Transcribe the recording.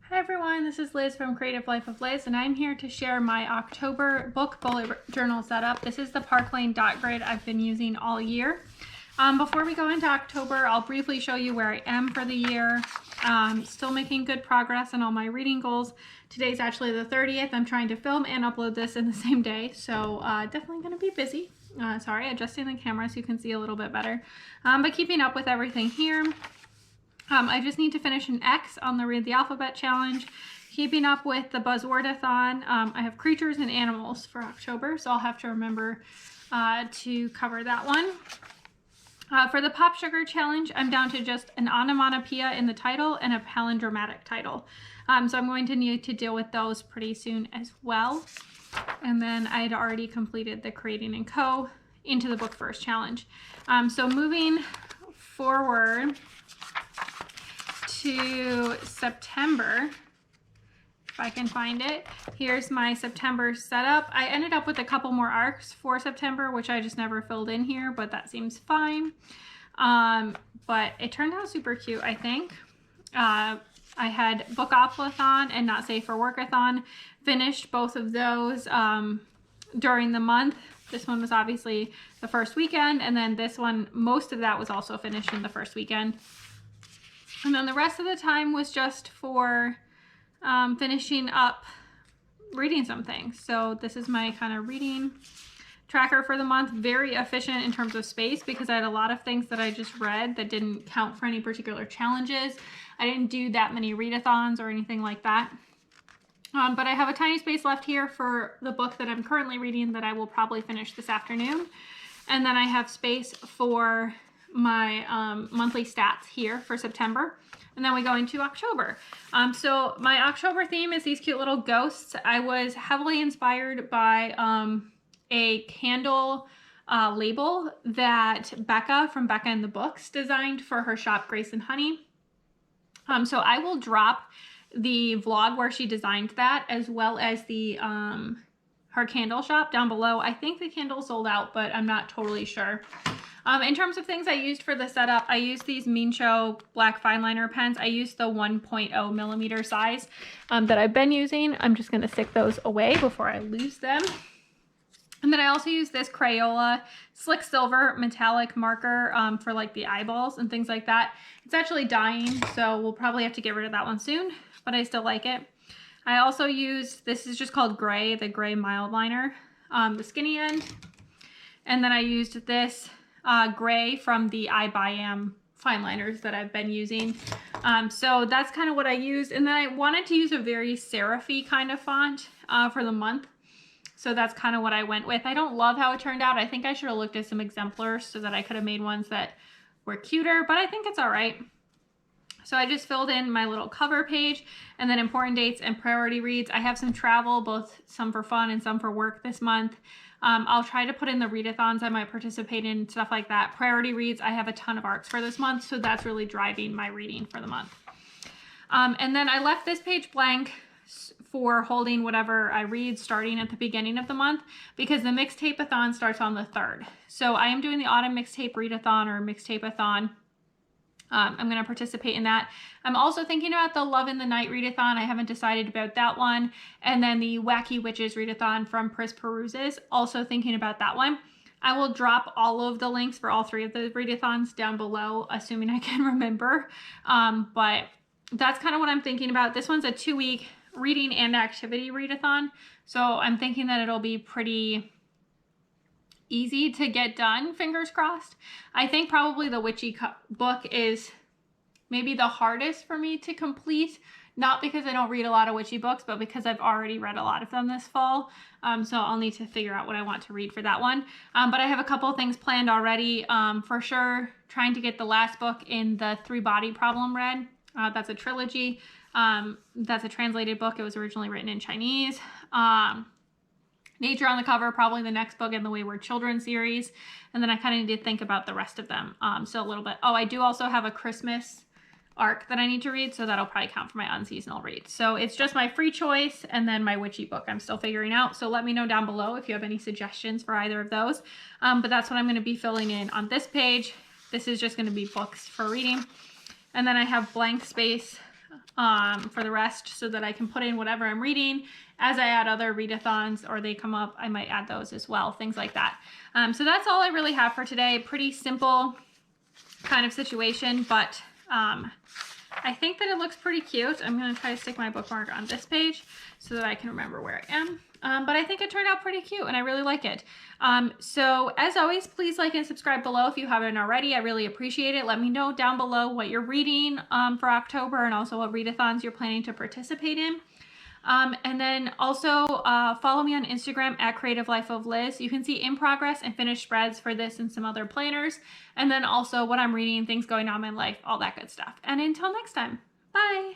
Hi everyone, this is Liz from Creative Life of Liz, and I'm here to share my October book bullet journal setup. This is the Park Lane dot grid I've been using all year. Before we go into October, I'll briefly show you where I am for the year. Still making good progress on all my reading goals. Today's actually the 30th. I'm trying to film and upload this in the same day, so definitely going to be busy. Sorry, adjusting the camera so you can see a little bit better. But keeping up with everything here. I just need to finish an X on the Read the Alphabet challenge. Keeping up with the Buzzwordathon. I have creatures and animals for October, so I'll have to remember to cover that one. For the Pop Sugar challenge, I'm down to just an onomatopoeia in the title and a palindromatic title. So I'm going to need to deal with those pretty soon as well. And then I had already completed the Creating and Co. into the Book First challenge. So moving forward to September, if I can find it. Here's my September setup. I ended up with a couple more arcs for September, which I just never filled in here, but that seems fine. But it turned out super cute, I think. I had Book-Off-a-thon and Not Safe for Work-a-thon. Finished both of those during the month. This one was obviously the first weekend, and then this one, most of that was also finished in the first weekend. And then the rest of the time was just for finishing up reading something. So this is my kind of reading tracker for the month. Very efficient in terms of space because I had a lot of things that I just read that didn't count for any particular challenges. I didn't do that many readathons or anything like that. But I have a tiny space left here for the book that I'm currently reading that I will probably finish this afternoon. And then I have space for my monthly stats here for September, and then we go into October. So my October theme is these cute little ghosts. I was heavily inspired by a candle label that Becca from Becca and the Books designed for her shop Grace and Honey. So I will drop the vlog where she designed that, as well as the her candle shop down below. I think the candle sold out, but I'm not totally sure. In terms of things I used for the setup, I used these Mean Show black fine liner pens. I used the 1.0 millimeter size that I've been using. I'm just going to stick those away before I lose them. And then I also used this Crayola Slick Silver metallic marker for like the eyeballs and things like that. It's actually dying, so we'll probably have to get rid of that one soon, but I still like it. I also used, this is just called Gray, the Gray mild liner, the skinny end. And then I used this Gray from the iBuyAm fine liners that I've been using. So that's kind of what I used. And then I wanted to use a very serif-y kind of font for the month. So that's kind of what I went with. I don't love how it turned out. I think I should have looked at some exemplars so that I could have made ones that were cuter, but I think it's all right. So I just filled in my little cover page and then important dates and priority reads. I have some travel, both some for fun and some for work this month. I'll try to put in the readathons I might participate in, stuff like that. Priority reads, I have a ton of arcs for this month, so that's really driving my reading for the month. And then I left this page blank for holding whatever I read starting at the beginning of the month because the mixtape-a-thon starts on the 3rd. So I am doing the autumn mixtape readathon or mixtape-a-thon. I'm going to participate in that. I'm also thinking about the Love in the Night readathon. I haven't decided about that one. And then the Wacky Witches readathon from Pris Peruses. Also thinking about that one. I will drop all of the links for all 3 of the readathons down below, assuming I can remember. But that's kind of what I'm thinking about. This one's a 2-week reading and activity readathon. So I'm thinking that it'll be pretty easy to get done, fingers crossed. I think probably the Witchy book is maybe the hardest for me to complete, not because I don't read a lot of witchy books, but because I've already read a lot of them this fall. So I'll need to figure out what I want to read for that one. But I have a couple things planned already. For sure, trying to get the last book in the 3-Body Problem read. That's a trilogy. That's a translated book. It was originally written in Chinese. Nature on the Cover, probably the next book in the Wayward Children series. And then I kind of need to think about the rest of them. So a little bit. Oh, I do also have a Christmas arc that I need to read, so that'll probably count for my unseasonal read. So it's just my free choice and then my witchy book I'm still figuring out. So let me know down below if you have any suggestions for either of those. But that's what I'm going to be filling in on this page. This is just going to be books for reading. And then I have blank space for the rest so that I can put in whatever I'm reading. As I add other readathons or they come up, I might add those as well, things like that. So that's all I really have for today. Pretty simple kind of situation, but I think that it looks pretty cute. I'm going to try to stick my bookmark on this page so that I can remember where I am. But I think it turned out pretty cute and I really like it. So as always, please like and subscribe below if you haven't already. I really appreciate it. Let me know down below what you're reading for October and also what readathons you're planning to participate in. And then also follow me on Instagram at Creative Life of Liz. You can see in progress and finished spreads for this and some other planners. And then also what I'm reading, things going on in my life, all that good stuff. And until next time, bye.